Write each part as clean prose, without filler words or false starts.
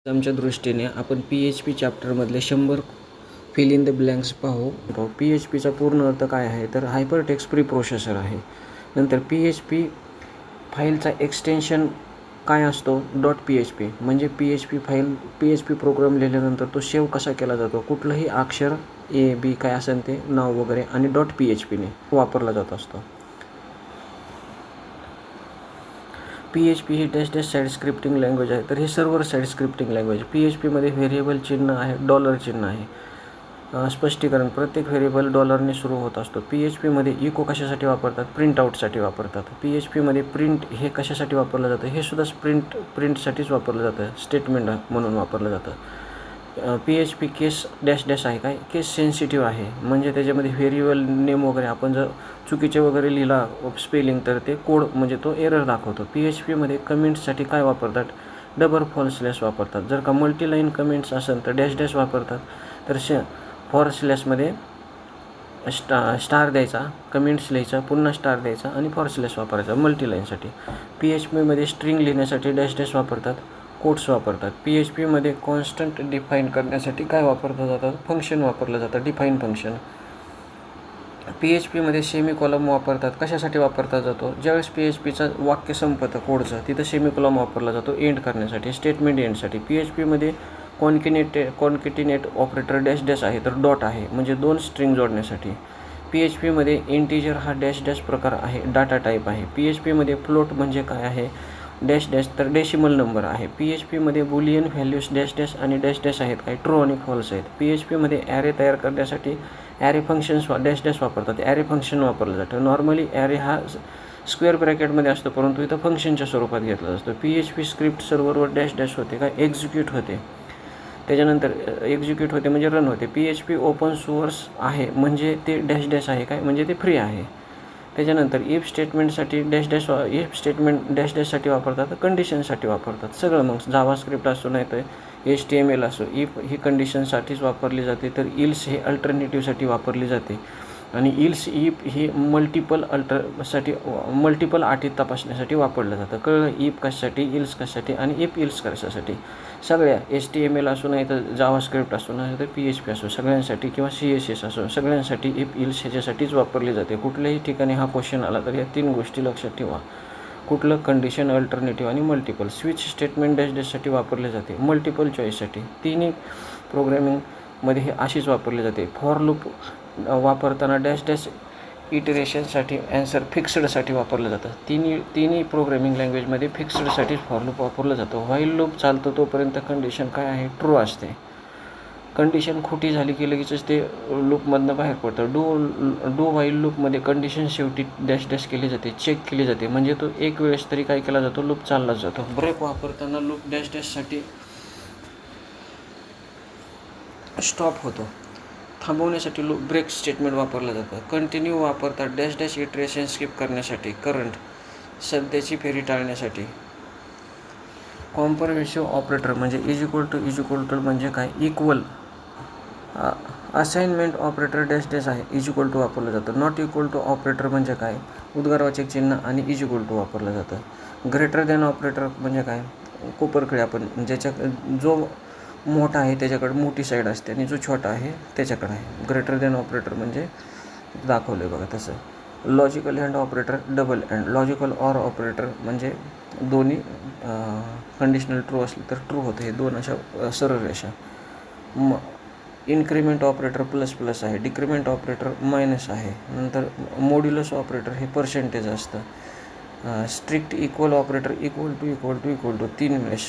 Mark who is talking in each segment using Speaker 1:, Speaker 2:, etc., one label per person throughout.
Speaker 1: आमच्या दृष्टीने आपण PHP चॅप्टरमधले 100 फिल इन द ब्लँक्स पाहू. PHPचा पूर्ण अर्थ काय आहे तर हायपरटेक्स्ट प्री प्रोसेसर आहे. नंतर PHP फाईलचा एक्सटेन्शन काय असतो .php म्हणजे PHP प्रोग्राम लिहिल्यानंतर तो सेव्ह कसा केला जातो, कुठलंही अक्षर A-B काय असेल ते नाव वगैरे आणि .phpने वापरला जात असतो. PHP ही डॅश साईड स्क्रिप्टिंग लँग्वेज आहे. तर हे सर्व्हर साईड स्क्रिप्टिंग लँग्वेज. PHPमध्ये व्हेरिएबल चिन्ह आहे, डॉलर चिन्ह आहे. स्पष्टीकरण प्रत्येक व्हेरिएबल डॉलरने सुरू होत असतो. PHPमध्ये इको कशासाठी वापरतात, प्रिंट आउटसाठी वापरतात. PHPमध्ये प्रिंट हे कशासाठी वापरलं जातं, हे सुद्धा प्रिंटसाठीच वापरलं जातं, स्टेटमेंट म्हणून वापरलं जातं. PHP केस डॅश आहे, काय केस सेन्सिटिव्ह आहे, म्हणजे त्याच्यामध्ये व्हेरिएबल नेम वगैरे आपण जर चुकीचे वगैरे लिहिला स्पेलिंग तर ते कोड म्हणजे तो एरर दाखवतो. PHPमध्ये कमेंट्ससाठी काय वापरतात, डबल फॉर वापरतात. जर का मल्टीलाईन कमेंट्स असेल तर डॅश वापरतात. तर फॉर स्लॅशमध्ये स्टार द्यायचा, कमेंट्स लिहायचा, पुन्हा स्टार द्यायचा आणि फॉर स्लॅश वापरायचा मल्टीलाईनसाठी. PHPमध्ये स्ट्रिंग लिहिण्यासाठी डॅश वापरतात, कोट्स वापरतात. PHPमध्ये कॉन्स्टंट डिफाईन करण्यासाठी काय वापरलं जातं, फंक्शन वापरलं जातं, डिफाईन फंक्शन. PHPमध्ये सेमीकॉलम वापरतात, कशासाठी वापरला जातो, ज्यावेळेस PHPचं वाक्य संपतं कोडचं तिथं सेमीकॉलम वापरला जातो एंड करण्यासाठी, स्टेटमेंट एंडसाठी. PHPमध्ये कॉन्केटिनेट ऑपरेटर डॅश आहे तर डॉट आहे, म्हणजे 2 स्ट्रिंग जोडण्यासाठी. PHPमध्ये इंटिजर हा डॅश प्रकार आहे, डाटा टाईप आहे. PHPमध्ये फ्लोट म्हणजे काय आहे, डॅश तर डेसिमल नंबर आहे. PHPमध्ये बुलियन व्हॅल्यूज डॅश आणि डॅश आहेत, काय ट्रू आणि फॉल्स आहेत. PHPमध्ये ॲरे तयार करण्यासाठी ॲरे फंक्शन्स डॅश वापरतात, ॲरे फंक्शन वापरलं जातं. नॉर्मली ॲरे हा स्क्वेअर ब्रॅकेटमध्ये असतो, परंतु इथं फंक्शनच्या स्वरूपात घेतला असतो. PHP स्क्रिप्ट सर्व्हरवर डॅश होते, काय एक्झिक्यूट होते. त्याच्यानंतर एक्झिक्यूट होते म्हणजे रन होते. PHP ओपन सोर्स आहे म्हणजे ते डॅश आहे, काय म्हणजे ते फ्री आहे. त्याच्यानंतर इफ स्टेटमेंटसाठी इफ स्टेटमेंट डॅशसाठी वापरतात, कंडिशनसाठी वापरतात सगळं. मग जावास्क्रिप्ट असो नाही तर HTML असो, इफ ही कंडिशनसाठीच वापरली जाते, तर इल्स हे अल्टरनेटिव्हसाठी वापरली जाते. आणि इफ ही मल्टिपल अटी तपासण्यासाठी वापरलं जातं. कळलं, इफ कशासाठी, इल्स कशासाठी आणि इफ इल्स कशासाठी. सगळ्या HTML असो नाही तर जावास्क्रिप्ट असो नाही तर PHP असो सगळ्यांसाठी, किंवा CSS असो सगळ्यांसाठी इफ इल्स ह्याच्यासाठीच वापरली जाते. कुठल्याही ठिकाणी हा क्वेश्चन आला तर या 3 गोष्टी लक्षात ठेवा. कुठलं, कंडिशन, अल्टरनेटिव्ह आणि मल्टिपल. स्विच स्टेटमेंट डॅशसाठी वापरले जाते, मल्टिपल चॉईससाठी. तिन्ही प्रोग्रॅमिंगमध्ये हे अशीच वापरली जाते. फॉर लूप वापरताना डॅश इटरेशनसाठी ॲन्सर फिक्स्डसाठी वापरलं जातं. तिन्ही प्रोग्रॅमिंग लँग्वेजमध्ये फिक्स्डसाठीच फॉर लूप वापरलं जातं. व्हाईल लूप चालतो तोपर्यंत कंडिशन काय आहे, ट्रू असते. कंडिशन खोटी झाली की लगेचच ते लूपमधनं बाहेर पडतं. डू व्हाईल लूपमध्ये कंडिशन शेवटी डॅश केली जाते, चेक केली जाते, म्हणजे तो एक वेळेस तरी काय केला जातो, लूप चाललाच जातो. ब्रेक वापरताना लूप डॅशसाठी स्टॉप होतो. थांबवण्यासाठी लूप ब्रेक स्टेटमेंट वापरलं जातं. कंटिन्यू वापरतात डॅश इटरेशन स्किप करण्यासाठी, करंट सध्याची फेरी टाळण्यासाठी. कॉम्पॅरेटिव्ह ऑपरेटर म्हणजे इज इक्वल टू म्हणजे काय, इक्वल. असाइनमेंट ऑपरेटर डॅश आहे, इज इक्वल टू वापरलं जातं. नॉट इक्वल टू ऑपरेटर म्हणजे काय, उद्गारवाचक चिन्ह आणि इज इक्वल टू वापरलं जातं. ग्रेटर दॅन ऑपरेटर म्हणजे काय, कोपरखळी. आपण ज्याच्या जो मोठा आहे त्याच्याकडे मोठी साईड असते आणि जो छोटा आहे त्याच्याकडे आहे. ग्रेटर दॅन ऑपरेटर म्हणजे दाखवलं आहे बघा तसं. Logical and operator double and. Logical or operator म्हणजे दोन्ही कंडिशनल ट्रू असली तर ट्रू होतं, हे 2 अशा सरळ रेषा. इन्क्रीमेंट ऑपरेटर प्लस आहे, डिक्रीमेंट ऑपरेटर मायनस आहे. नंतर मॉड्युलस ऑपरेटर हे पर्सेंटेज असतं. Strict equal operator equal to 3 वेळेस.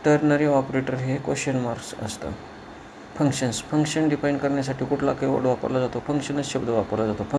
Speaker 1: टर्नरी ऑपरेटर हे क्वेश्चन मार्क्स असतं. फंक्शन डिफाईन करण्यासाठी कुठला कीवर्ड वापरला जातो, फंक्शनच शब्द वापरला जातो.